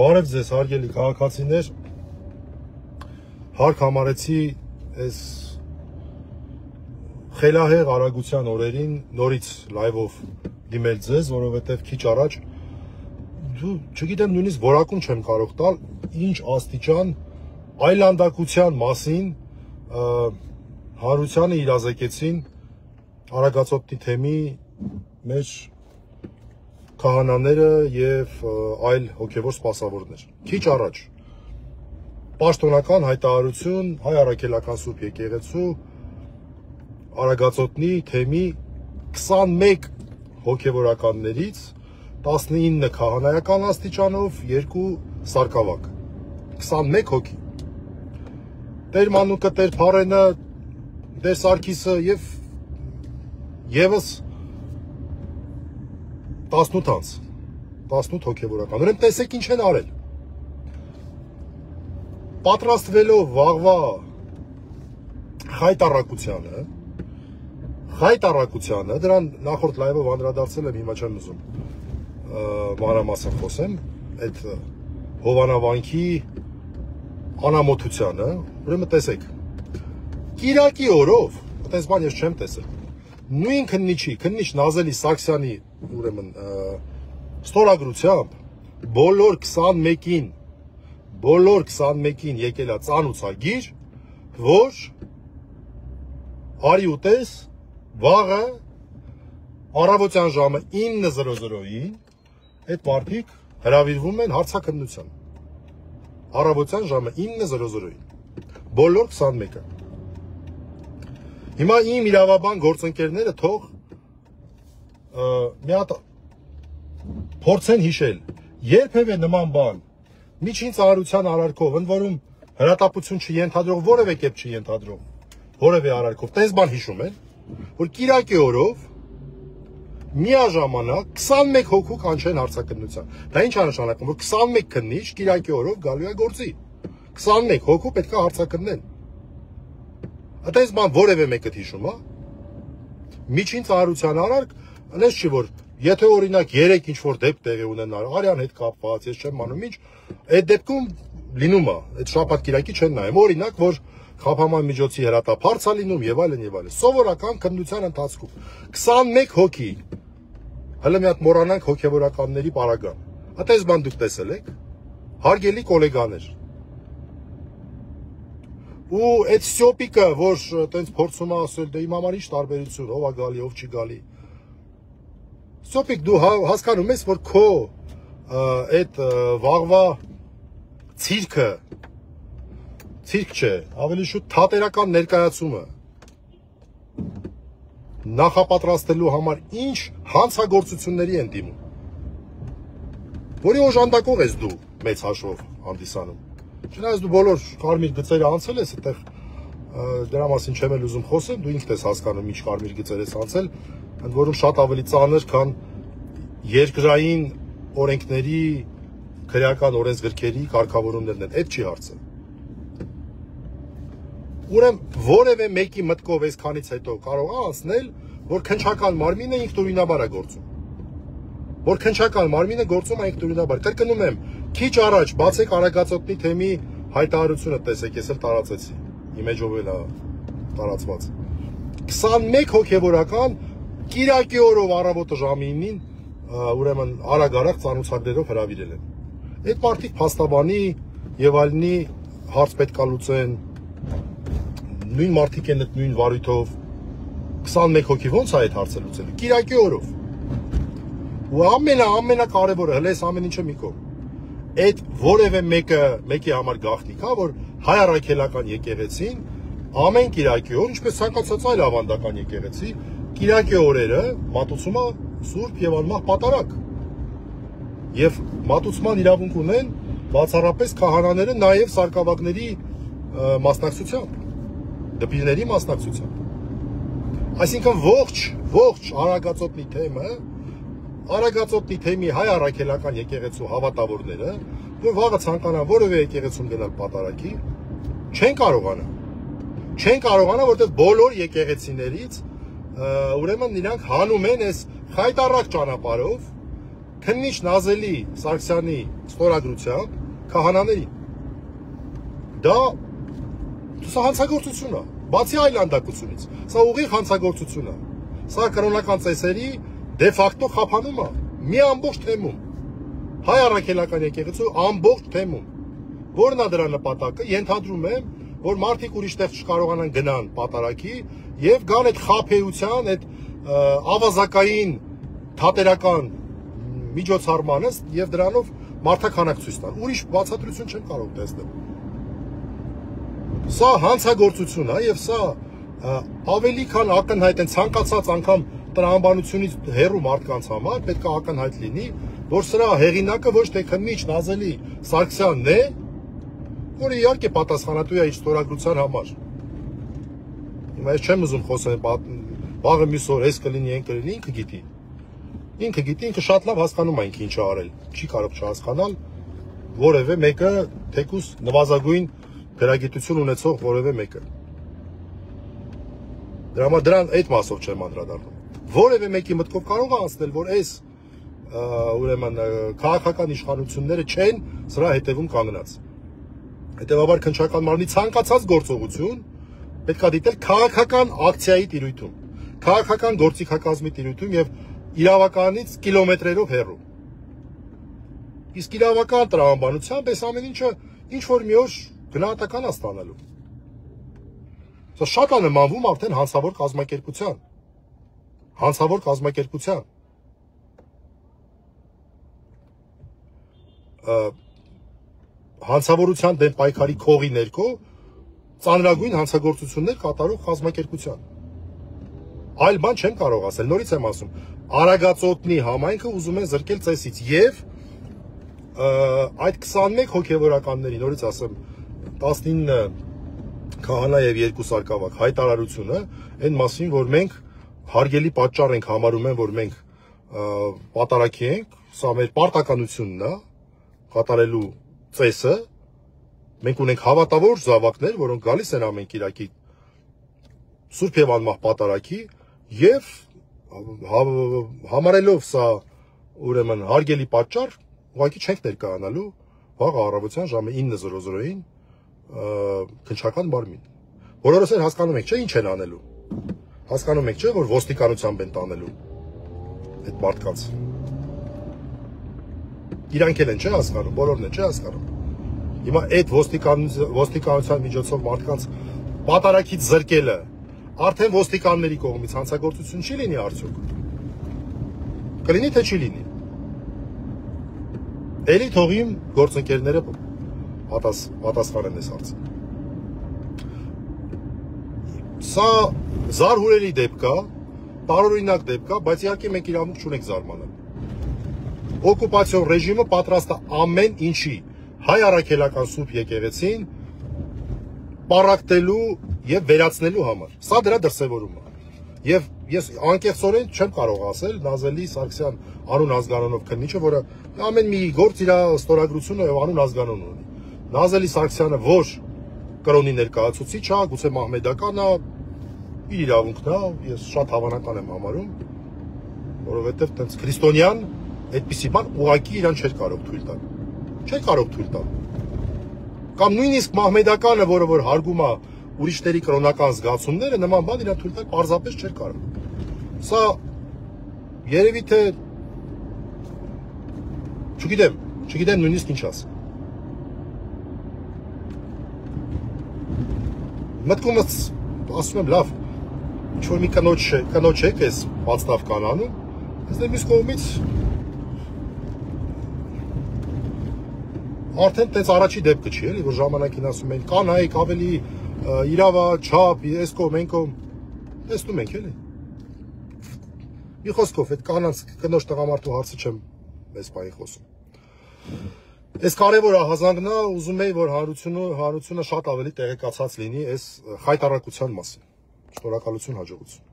Բարև ձեզ հարգելի քաղաքացիներ, հարկ համարեցի այս խելահեղ արագության օրերին նորից լայվով դիմել ձեզ, որովհետև քիչ առաջ չգիտեմ նույնիսկ որակում չեմ կարող տալ, ինչ աստիճան այլանդակության մասին հանրությանը իրազեկեցին Արագածոտնի թեմի մեր քահանաները եւ այլ հոգեվոր սպասավորներ։ Քիչ առաջ պաշտոնական հայտարարություն հայ առաքելական Սուրբ եկեղեցու Արագածոտնի թեմի 21 հոգեվորականներից 19 քահանայական աստիճանով, 2 սարկավակ։ 21 հոգի։ Տեր Մանուկը, Տեր Փարենը, Տեր Սարգիսը եւ եւս 18 հոգեվորական։ Ուրեմն տեսեք ինչ են արել։ Պատրաստվելով վաղվա խայտարակությանը, դրան նախորդ լայվով անդրադարձել եմ, հիմա չեմ ուզում մանրամասն խոսեմ, այդ Հովանավանքի անամոթությանը, ուրեմն տեսեք, Կիրակի օրով, այդպես բան ես չեմ տեսել, նույն քննիչ Նազելի Սարգսյանի, ուրեմն ստորագրությամբ բոլոր 21-ին եկել է ծանուցագիր, որ արի ուտես վաղը առավոտյան ժամը 9:00-ին այդ մարդիկ հրավիրվում են հարցաքննության։ Առավոտյան ժամը 9:00-ին բոլոր 21-ը։ Հիմա իմ իրավաբան գործընկերները թող մի հատ փորձեն հիշել, երբևէ նման բան միջին ծառայության արարքով, ընդ որում հրատապություն չենթադրող, որևէ կերպ չենթադրող, որևէ արարքով, տես բան հիշում են, որ Կիրակի օրով միաժամանակ 21 հոգու կանչեն հարցաքննության։ Դա ինչ է նշանակում, որ 21 քննիչ Կիրակի օրով գալու է գործի։ 21 հոգու պետք է հարցաքննեն։ Այդպես բան որևէ մեկը հիշում, հա։ Միջին ծառայության արարք, այնպես չի որ եթե օրինակ 3 ինչ-որ դեպք տեղի ունենա արյան հետ կապված, ես չեմ անում ինչ, այդ դեպքում լինում է, այդ շաբաթ Կիրակի չեն նայում, օրինակ որ խափաման միջոցի հրատապարծ է լինում եւ այլն եւ այլն։ Սովորական քննության ընթացքում 21 հոգի, հələ մի հատ մոռանանք հոգեվորականների պարագան։ Այդպես բան դուք տեսել եք, հարգելի գոլեգաներ։ Ու այդ սյոպիկը, որ տենց փորձում է ասել, դե իմ համար ինչ տարբերություն, ով է գալի, ով չի գալի։ Սյոպիկ դու հասկանում ես, որ քո այդ վաղվա ցիրկ չէ, ավելի շուտ թատերական ներկայացումը նախապատրաստելու համար ինչ հանցագործությունների են դիմում, որի օժանդակող ես դու մեծ հաշվով հանդիսանում։ Չնայած դու բոլոր կարմիր գծերը անցել ես, այդտեղ դրա մասին չեմ էլ ուզում խոսեմ, դու ինքդ ես հասկանում ինչ կարմիր գծեր ես անցել, ընդ որում շատ ավելի ծանր, քան երկրային օրենքների, քրեական օրենսգրքերի կարգավորումներն են, այդ չի հարցը։ Ուրեմն որևէ մեկի մտքով այսքանից հետո կարող է անցնել, որ քննչական մարմինը ինքնուրույնաբար է գործում։ Որ քննչական մարմինը գործում է ինքնուրույնաբար։ Կրկնում եմ, քիչ առաջ բացեք Արագածոտնի թեմի հայտարարությունը տեսեք, ես էլ տարածեցի։ Իմեջով էլ է տարածված։ 21 հոգեվորական Կիրակի օրով առավոտը ժամը 9-ին ուրեմն արագ ծանուցագրերով հրավիրել են։ Այդ մարդիկ փաստաբանի եւ այլնի հարց պետք է լուծեն։ Նույն մարդիկ են այդ նույն վարույթով 21 հոգի ոնց է այդ հարցը լուծելու։ Կիրակի օրով։ Ու ամենակարևորը հենց ամեն ինչը մի կողմ։ Այդ որևէ մեկի համար գաղտնիք է, որ հայ առաքելական եկեղեցին ամեն Կիրակի օր, ինչպես ցանկացած այլ ավանդական եկեղեցի, Կիրակի օրերը մատուցում է Սուրբ եւ անմահ պատարագ։ Եվ մատուցման իրավունք ունեն բացառապես քահանաները, նաեւ սարկավակների մասնակցությամբ, դպիրների մասնակցությամբ։ Այսինքն ողջ Արագածոտնի թեմի հայ առաքելական եկեղեցու հավատավորները, որ վաղը ցանկանան որևէ եկեղեցում գնալ պատարագի, չեն կարողանա, որտեղ բոլոր եկեղեցիներից ուրեմն իրանք հանում են այս խայտառակ ճանապարհով քննիչ Նազելի Սարգսյանի ստորագրությամբ քահանաներին։ Դա սա հանցագործություն է, բացի այլանդակությունից, սա ուղիղ հանցագործություն է, սա կրոնական ծեսերի դե ֆակտո խափանում է, մի ամբողջ թեմում, հայ առաքելական եկեղեցու ամբողջ թեմում, որն է դրա նպատակը, ենթադրում եմ, որ մարդիկ ուրիշ տեղ չկարողանան գնան պատարակի եւ գան այդ խափեության, այդ ավազակային թատերական միջոցառմանը եւ դրանով մարդաքանակ ցույց տան։ Ուրիշ բացատրություն չեմ կարող տեսնել։ Սա հանցագործություն է եւ սա ավելի քան ակնհայտ են ցանկացած անգամ տրամաբանությունից հեռու մարդկանց համար պետք է ակնհայտ լինի, որ սրա հեղինակը ոչ թե քննիչ Նազելի Սարգսյանն է, որը իհարկե պատասխանատու է իր ստորագրության համար։ Հիմա ես չեմ ուզում խոսել, վաղը մյուս օր էս կլինի, այն կլինի, ինքը գիտի։ Ինքը գիտի, ինքը շատ լավ հասկանում է ինքը ինչ է արել։ Չի կարող չհասկանալ որևէ մեկը, թեկուզ նվազագույն գրագիտություն ունեցող որևէ մեկը։ Դրա համար դրան այդ մասով չեմ անդրադառնում։ Որևէ մեկի մտքով կարող է անցնել, որ այս ուրեմն քաղաքական իշխանությունները չեն սրա հետևում կանգնած։ Հետևաբար քննչական մարմնի ցանկացած գործողություն պետք է դիտել քաղաքական ակցիայի տիրույթում, քաղաքական գործիքակազմի տիրույթում եւ իրավականից կիլոմետրերով հեռու։ Իսկ իրավական տրամաբանությամբ այս ամեն ինչը ինչ որ մի օր գնահատական է ստանալու։ Սա շատ է նմանվում արդեն հանցավոր կազմակերպության։ Հանցավոր կազմակերպության։ Հանցավորության դեմ պայքարի քողի ներքո ծանրագույն հանցագործություններ կատարող կազմակերպության։ Այլ բան չեմ կարող ասել, նորից եմ ասում, Արագածոտնի համայնքը ուզում են զրկել ծեսից եւ այդ 21 հոգեվորականների, նորից ասեմ, 19 քահանա եւ 2 սարկավակ հայտարարությունը այն մասին, որ մենք հարգելի պատճառ ենք համարում են, որ մենք պատարակի ենք, սա մեր պարտականությունն է կատարելու ծեսը, մենք ունենք հավատավոր զավակներ, որոնք գալիս են ամեն կիրակի Սուրբ եւ անմահ պատարակի եւ համարելով սա ուրեմն հարգելի պատճառ, ուղղակի չենք ներկայանալու վաղ առավոտյան ժամը 9:00-ին քննչական մարմին։ Բոլորս էլ հասկանում ենք, չէ՞, ինչ են անելու։ Հասկանում եք, չէ՞, որ ոստիկանությամբ են տանելու այդ մարդկանց։ Իրանք էլ են, չէ՞ հասկանում, բոլորն են, չէ՞ հասկանում։ Հիմա այդ ոստիկանության միջոցով մարդկանց պատարակից զրկելը արդեն ոստիկանների կողմից հանցագործություն չի լինի արդյոք։ Կլինի թե չի լինի։ Էլի թող իմ գործընկերները պատասխանեն այս հարցին։ Սա զարհուրելի դեպք է, տարօրինակ դեպք է, բայց իհարկե մենք իրավունք չունենք զարմանալ։ Օկուպացիոն ռեժիմը պատրաստ է ամեն ինչի հայ առաքելական Սուրբ եկեղեցին պառակտելու եւ վերացնելու համար։ Սա դրա դրսևորումն է։ Եվ ես անկեղծորեն չեմ կարող ասել Նազելի Սարգսյան անուն ազգանունով քննիչը, որը ամեն մի գործ իր ստորագրությունը եւ անուն ազգանուն ունի։ Նազելի Սարգսյանը ոչ կրոնի ներկայացուցիչ է, գուցե մահմեդական է, իր իրավունքն է, ես շատ հավանական եմ համարում, որովհետեւ տենց քրիստոնյան այդպիսի բան ուղղակի իրան չէր կարող թույլ տալ։ Չէր կարող թույլ տալ։ Կամ նույնիսկ մահմեդականը, որը որ հարգում է ուրիշների կրոնական զգացումները, նման բան իրան թույլ տալ պարզապես չէր կարող։ Սա երևի թե չգիտեմ նույնիսկ ինչ ասեմ։ Մտքումս ասում եմ լավ, ինչ-որ մի կնոջ եք ես պատստավ կանանում, ես դեմ իս կողմից արդեն տենց առաջի դեպքը չի, էլի, որ ժամանակին ասում են կանայք ավելի իրավա, չափ, ես կողմ, են կողմ, տեսնում ենք, էլի։ Մի խոսքով, այդ կանանց կնոջ տղամարդու հարցը չեմ այս պահի խոսում։ Այս կարևոր ահազանգն է, ուզում էի, որ հանրությունը շատ ավելի տեղեկացած լինի այս խայտառակության մասին։ Շնորհակալություն, հաջողություն։